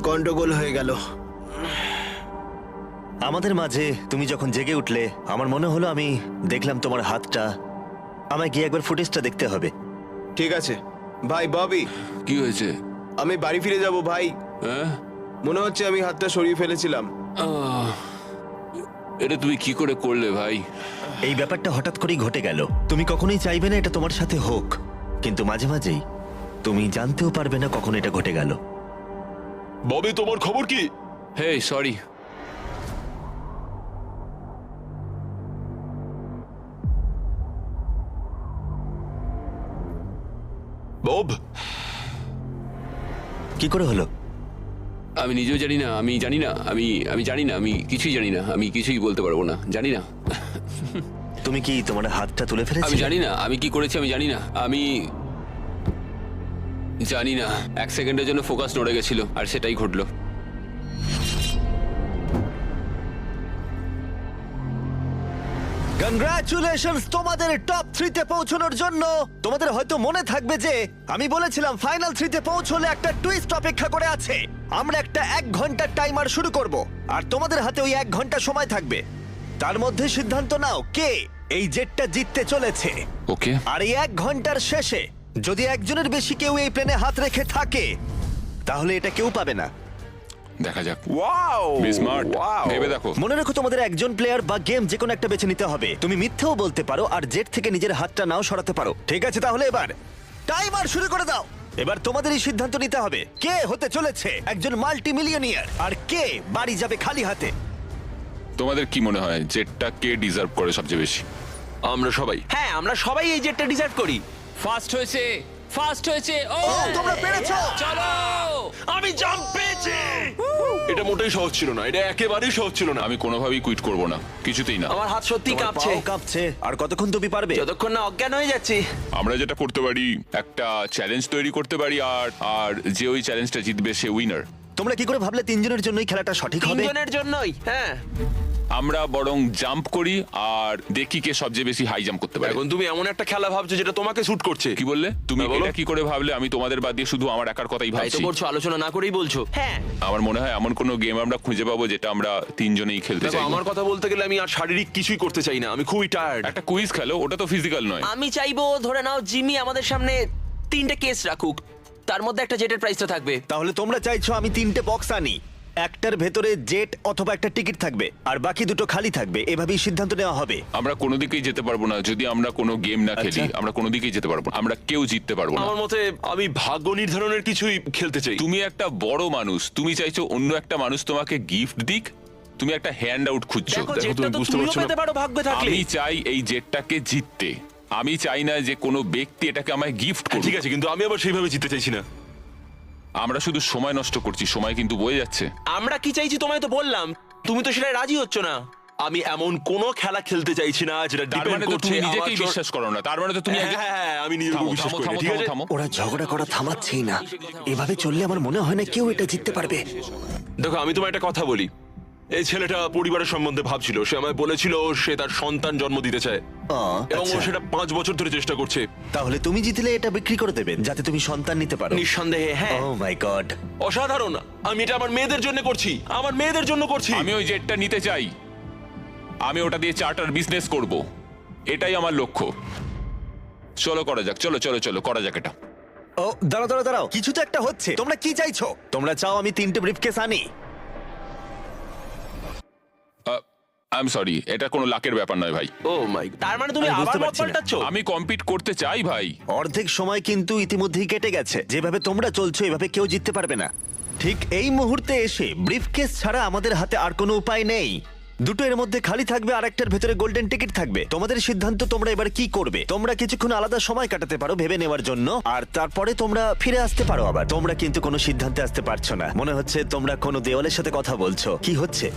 গন্ডগোল হয়ে গেল। আমাদের মাঝে তুমি যখন জেগে উঠলে আমার মনে হলো আমি দেখলাম তোমার হাতটা। আমায় গিয়ে একবার ফুটেজটা দেখতে হবে। ঠিক আছে ভাই ববি, কি হয়েছে? আমি বাড়ি ফিরে যাব ভাই। হ্যাঁ? মনে হচ্ছে আমি হাতটা সরিয়ে ফেলেছিলাম। এটা তুমি কি করে করলে ভাই? এই ব্যাপারটা হঠাৎ করেই ঘটে গেল। তুমি কখনোই চাইবে না এটা তোমার সাথে হোক, কিন্তু মাঝে মাঝেই তুমি জানতেও পারবে না কখন এটা ঘটে গেল। ববি তোমার খবর কি? হে সরি। বব, কি করে হলো? আমি নিজেও জানি না, আমি জানি না, আমি জানি না, আমি কিছুই জানি না, আমি কিছুই বলতে পারবো না, জানি না। তুমি কি তোমার হাতটা তুলে আমি ফেলেছিলে? জানি না আমি কি করেছি, আমি জানি না, আমি জানি না। 1 সেকেন্ডের জন্য ফোকাস নড়ে গেছিল আর সেটাই ঘটলো। কংগ্রাচুলেশনস তোমাদের টপ 3 তে পৌঁছানোর জন্য। তোমাদের হয়তো মনে থাকবে যে আমি বলেছিলাম ফাইনাল 3 তে পৌঁছলে একটা টুইস্ট অপেক্ষা করে আছে। আমরা একটা 1 ঘন্টার টাইমার শুরু করব আর তোমাদের হাতে ওই 1 ঘন্টা সময় থাকবে। তার মধ্যে সিদ্ধান্ত নাও কে এই জেটটা জিততে চলেছে। ওকে, আর এই 1 ঘন্টার শেষে যদি একজনের বেশি কেউ এই প্লেনে হাত রেখে থাকে তাহলে এটা কেউ পাবে না। দেখা যাক। ওয়াও, বি স্মার্ট, ভেবে দেখো। মনে রেখো তোমাদের একজন প্লেয়ার বা গেম যে কোনো একটা বেছে নিতে হবে। তুমি মিথ্যেও বলতে পারো আর জেট থেকে নিজের হাতটা নাও সরাতে পারো। ঠিক আছে, তাহলে এবার টাইমার শুরু করে দাও। এবার তোমাদেরই সিদ্ধান্ত নিতে হবে কে হতে চলেছে একজন মাল্টি মিলিয়নিয়ার আর কে বাড়ি যাবে খালি হাতে। তোমাদের কি মনে হয় জেটটা কে ডিজার্ভ করে সবচেয়ে বেশি? আমরা সবাই। হ্যাঁ, আমরা সবাই এই জেটটা ডিজার্ভ করি। ফার্স্ট হয়েছে, ফার্স্ট হয়েছে। ও তোমরা পেরেছো। চলো। আমি জাম্প পেয়েছি। এটা মোটেই সহজ ছিল না, এটা একেবারেই সহজ ছিল না। আমি কোনোভাবেই কুইট করব না, কিছুতেই না। আমার হাত সত্যি তোমার কাঁপছে। পাও কাঁপছে। আর কতক্ষণ তুমি পারবে? যতক্ষণ না অজ্ঞান হয়ে যাচ্ছি। আমরা যেটা করতে পারি একটা চ্যালেঞ্জ তৈরি করতে পারি, আর আর যে ওই চ্যালেঞ্জটা জিতবে সে উইনার। তোমরা কি করে ভাবলে 3 জনের জন্যই খেলাটা সঠিক হবে? তিনজনের জন্যই। হ্যাঁ, আমরা বরং জাম্প করি আর দেখি কে সবচেয়ে বেশি হাই জাম্প করতে পারে। এখন তুমি এমন একটা খেলা ভাবছো যেটা তোমাকে শুট করছে। কি বললে তুমি? হ্যাঁ, বলো। এটা কি করে ভাবলে? আমি তোমাদের বাদ দিয়ে শুধু আমার একার কথাই তাই তো ভাবছি। করছো, আলোচনা না করেই বলছো। হ্যাঁ, আমার মনে হয় এমন কোনো গেম আমরা খুঁজে পাবো যেটা আমরা 3 জনেই খেলতে দেখো চাই। আমার কথা বলতে গেলে আমি আর শারীরিক কিছুই করতে চাই না, আমি খুবই টায়ার্ড। একটা কুইজ খেলো, ওটা তো ফিজিক্যাল নয়। আমি চাইবো ধরে নাও জিমি আমাদের সামনে 3টে কেস রাখুক, তার মধ্যে একটা জেটের প্রাইস তো থাকবে। তাহলে তোমরা চাইছো আমি 3টে বক্স আনি, একটার ভেতরে জেট অথবা একটা টিকিট থাকবে আর বাকি দুটো খালি থাকবে, এভাবেই সিদ্ধান্ত নেওয়া হবে। আমরা কোনো দিকেই যেতে পারবো না যদি আমরা কোনো গেম না খেলি। আচ্ছা। আমরা কোনো দিকেই যেতে পারবো না, আমরা কেউ জিততে পারবো না। আমার মতে আমি ভাগ্য নির্ধারণের কিছুই খেলতে চাই। তুমি একটা বড় মানুষ, তুমি চাইছো অন্য একটা মানুষ তোমাকে গিফট দিক, তুমি একটা হ্যান্ড আউট খুঁজছো। দেখো দেখো, জেটটা তুমি তো বুঝতে তুমিও পারছো না। পেতে পারো ভাগ্য থাকলে। আমি চাই এই জেটটাকে জিততে। আমি চাই না যে কোনো ব্যক্তি এটাকে আমায় গিফট করুক। ঠিক আছে, কিন্তু আমি আবার সেইভাবে জিততে চাইছি না। আমরা শুধু সময় নষ্ট করছি, সময় কিন্তু বয়ে যাচ্ছে। আমরা কি চাইছি তোমায় তো বললাম, তুমি তো সেটা রাজি হচ্ছ না। আমি এমন কোনো খেলা খেলতে চাইছি না যেটা তার ডিপেন্ড মানে তো করছে তুমি আমার নিজেকেই জন্য- বিশ্বাস করো না, তার মানে তো তুমি হ্যাঁ, হ্যাঁ, হ্যাঁ, আমি নিজের উপর থামো, বিশ্বাস থামো, করি না, থামো, ঠিক থামো, আছে? থামো। ওরা ঝগড়া করা থামাচ্ছেই না। এভাবে চললে আমার মনে হয় না কেউ এটা জিততে পারবে। দেখো আমি তোমায় একটা কথা বলি, এই ছেলেটা পরিবারের সম্বন্ধে ভাবছিল। সে আমায় বলেছিল সে তার সন্তান জন্ম দিতে চায় এবং ও আচ্ছা। সেটা 5 বছর ধরে চেষ্টা করছে। তাহলে তুমি জিতলে এটা বিক্রি করে দেবেন যাতে তুমি সন্তান নিতে পারো। নিঃসন্দেহে হ্যাঁ। ও মাই গড। অসাধারণ। আমি এটা আমার মেয়েদের জন্য করছি, আমার মেয়েদের জন্য করছি। আমি ওই জেটটা নিতে চাই, আমি ওটা দিয়ে চার্টার বিজনেস করব, এটাই আমার লক্ষ্য। চলো করা যাক, চলো চলো চলো করা যাক এটা। ও দাঁড়াও দাঁড়াও দাঁড়াও, কিছু তো একটা হচ্ছে। তোমরা কি চাইছো? তোমরা চাও আমি 3টে ব্রিফকেস আনি? আই এম সরি, এটা কোনো লাকের ব্যাপার নয় ভাই। ও মাই, তার মানে তুমি আমি বুঝতে আবার মত পারছি না। পাল্টাচ্ছ? আমি কম্পিট করতে চাই ভাই। অর্ধেক সময় কিন্তু ইতিমধ্যেই কেটে গেছে। যেভাবে তোমরা চলছো এভাবে কেউ জিততে পারবে না। ঠিক এই মুহূর্তে এসে ব্রিফকেস ছাড়া আমাদের হাতে আর কোনো উপায় নেই। দুটো এর মধ্যে খালি থাকবে আর একটার ভেতরে গোল্ডেন টিকিট থাকবে। তোমাদের সিদ্ধান্ত, তোমরা এবার কি করবে। তোমরা কিছুক্ষণ আলাদা সময় কাটাতে পারো ভেবে নেওয়ার জন্য, আর তারপরে তোমরা ফিরে আসতে পারো আবার। তোমরা কিন্তু কোনো সিদ্ধান্তে আসতে পারছো না। মনে হচ্ছে তোমরা কোনো দেওয়ালের সাথে কথা বলছো। কি হচ্ছে?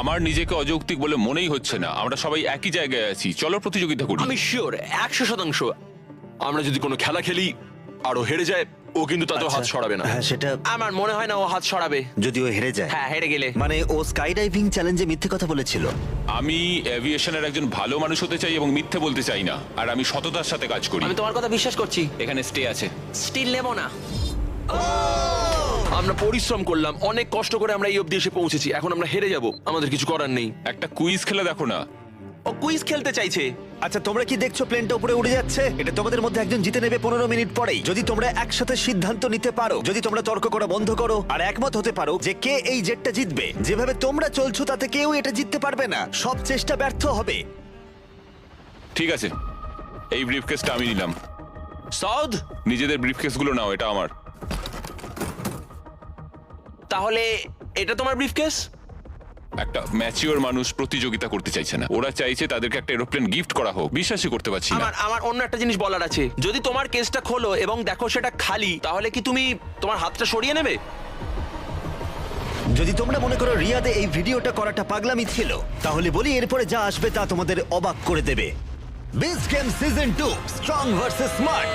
আমার নিজেকে অযৌক্তিক বলে মনেই হচ্ছে না। আমরা সবাই একই জায়গায় আছি, চলো প্রতিযোগিতা করি। আমি শিওর 100%। আমরা যদি কোনো খেলা খেলি আর ও হেরে যায়, ও কিন্তু তাতেও হাত সরাবে না। হ্যাঁ, সেটা আমার মনে হয় না ও হাত সরাবে। যদিও হেরে যায়। হ্যাঁ, হেরে গেলে। মানে ও স্কাই ডাইভিং চ্যালেঞ্জে মিথ্যে কথা বলেছিল। আমি এভিয়েশনের একজন ভালো মানুষ হতে চাই এবং মিথ্যে বলতে চাই না, আর আমি সততার সাথে কাজ করি। আমি তোমার কথা বিশ্বাস করছি। এখানে স্টে আছে। স্টিল নেব না। আমরা পরিশ্রম করলাম, অনেক কষ্ট করে আমরা এই অবধি এসে পৌঁছেছি। এখন আমরা হেরে যাব, আমাদের কিছু করার নেই। একটা কুইজ খেলে দেখো না। ও কুইজ খেলতে চাইছে। আচ্ছা তোমরা কি দেখছো প্লেনটা উপরে উড়ে যাচ্ছে? এটা তোমাদের মধ্যে একজন জিতে নেবে 15 মিনিট পরেই। যদি তোমরা একসাথে সিদ্ধান্ত নিতে পারো, যদি তোমরা তর্ক করা বন্ধ করো আর একমত হতে পারো যে কে এই জেটটা জিতবে, যেভাবে তোমরা চলছো তাতে কেউ এটা জিততে পারবে না। সব চেষ্টা ব্যর্থ হবে। ঠিক আছে, এই ব্রিফকেসটা আমি নিলাম। সাউথ, নিজেদের ব্রিফকেসগুলো নাও, এটা আমার। তাহলে এটা তোমার ব্রিফকেস? একটা ম্যাচিওর মানুষ প্রতিযোগিতা করতে চাইছে না, ওরা চাইছে তাদেরকে একটা এরোপ্লেন গিফট করা হোক। বিশ্বাসই করতে পারছি না। আমার অন্য একটা জিনিস বলার আছে। যদি তোমার কেসটা খোলো এবং দেখো সেটা খালি, তাহলে কি তুমি তোমার হাতটা সরিয়ে নেবে? যদি তোমরা মনে করো রিয়াদে এই ভিডিওটা করাটা পাগলামি ছিল, তাহলে বলি এরপরে যা আসবে তা তোমাদের অবাক করে দেবে। Beast game season 2 strong versus smart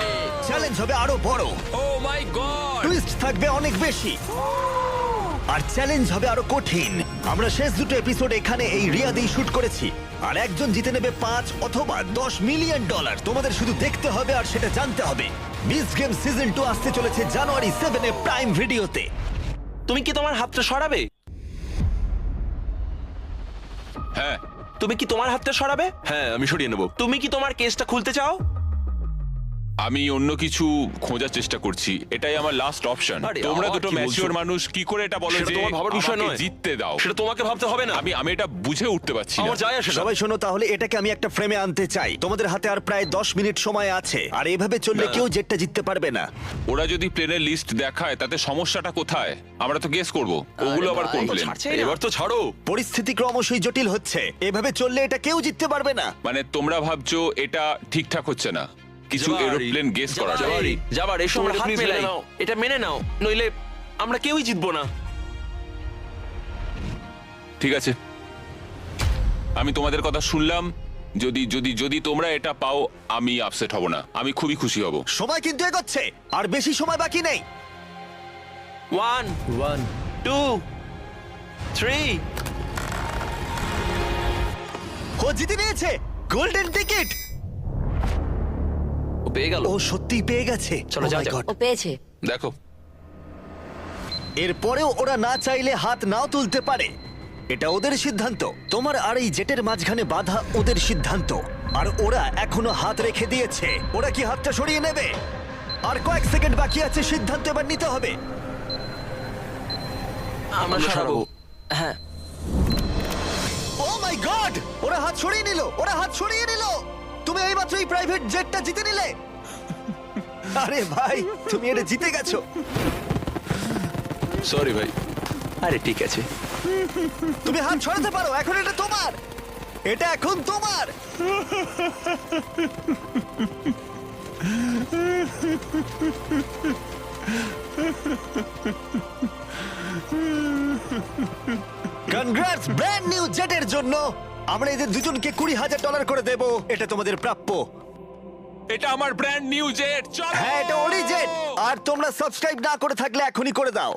challenge হবে আরো বড়। ও মাই গড! টুইস্ট থাকবে অনেক বেশি আর চ্যালেঞ্জ হবে আরো কঠিন। আমরা শেষ দুটো এপিসোড এখানে এই রিয়াদেই শুট করেছি আর একজন জিতে নেবে 5 অথবা 10 মিলিয়ন ডলার। তোমাদের শুধু দেখতে হবে আর সেটা জানতে হবে। বিস্ট গেম সিজন 2 আসতে চলেছে জানুয়ারি 7 এ প্রাইম ভিডিওতে। তুমি কি তোমার হাতটা সরাবে? হ্যাঁ, তুমি কি তোমার হাতটা সরাবে? হ্যাঁ, আমি সরিয়ে নেব। তুমি কি তোমার কেসটা খুলতে চাও? আমি অন্য কিছু খোঁজার চেষ্টা করছি, এটাই আমার লাস্ট অপশন। আরে, তোমরা আবার দুটো কি বলছো? ম্যাচিওর মানুষ কি করে এটা বলো সেটা যে তোমার ভাবার বিষয় আমাকে নয়। জিততে দাও? সেটা তোমাকে ভাবতে হবে না। আমি এটা বুঝে উঠতে পারছি না। আমার যায় আসে না। সবাই শোনো, তাহলে এটাকে আমি একটা ফ্রেমে আনতে চাই। তোমাদের হাতে আর প্রায় 10 মিনিট সময় আছে আর এভাবে চললে না। কেউ জেটটা জিততে পারবে না। ওরা যদি প্লেনের লিস্ট দেখায় তাতে সমস্যাটা কোথায়? আমরা তো গেস করব, ওগুলো আবার কোন প্লেন? ছাড়ছেই না। এবার তো ছাড়ো। পরিস্থিতি ক্রমশই জটিল হচ্ছে। এভাবে চললে এটা কেউ জিততে পারবে না। মানে তোমরা ভাবছো এটা ঠিকঠাক হচ্ছে না, কিছু জবারি, এরোপ্লেন গেস করা যায়। জবারি। যাবার এসো, আমরা তোমরা হাত please মেলাই। মেনে নাও। এটা মেনে নাও, নইলে আমরা কেউই জিতবো না। ঠিক আছে, আমি তোমাদের কথা শুনলাম। যদি যদি যদি তোমরা এটা পাও, আমি আপসেট হব না, আমি খুবই খুশি হব। সময় কিন্তু এগোচ্ছে আর বেশি সময় বাকি নেই। 1 2 3। ও জিতে নিয়েছে গোল্ডেন টিকিট। ও পেয়ে গেল। ও সত্যিই পেয়ে গেছে। চলো, Oh যাও, my যাও। God! ও পেয়েছে। দেখো, এরপরেও ওরা না চাইলে হাত নাও তুলতে পারে। এটা ওদের সিদ্ধান্ত। তোমার আর এই জেটের মাঝখানে বাধা ওদের সিদ্ধান্ত। আর ওরা এখনো হাত রেখে দিয়েছে। ওরা কি হাতটা সরিয়ে নেবে? আর কয়েক সেকেন্ড বাকি আছে, সিদ্ধান্ত এবার নিতে হবে। আমরা সরাবো। হ্যাঁ, ও মাই গড, ওরা হাত সরিয়ে নিল, ওরা হাত সরিয়ে নিল। তুমি এইমাত্র এই প্রাইভেট জেটটা জিতে নিলে। আরে ভাই, তুমি এটা জিতে গেছো। সরি ভাই। আরে ঠিক আছে। তুমি হাত সরাতে পারো, এখন এটা তোমার। এটা এখন তোমার। কনগ্রাটস ব্র্যান্ড নিউ জেটের জন্য। আমরা এদের দুজনকে $20,000 করে দেব। এটা তোমাদের প্রাপ্য। এটা আমার ব্র্যান্ড নিউ জেট। চলো। হ্যাঁ, এটা ওরই জেট। আর তোমরা সাবস্ক্রাইব না করে থাকলে এখনই করে দাও।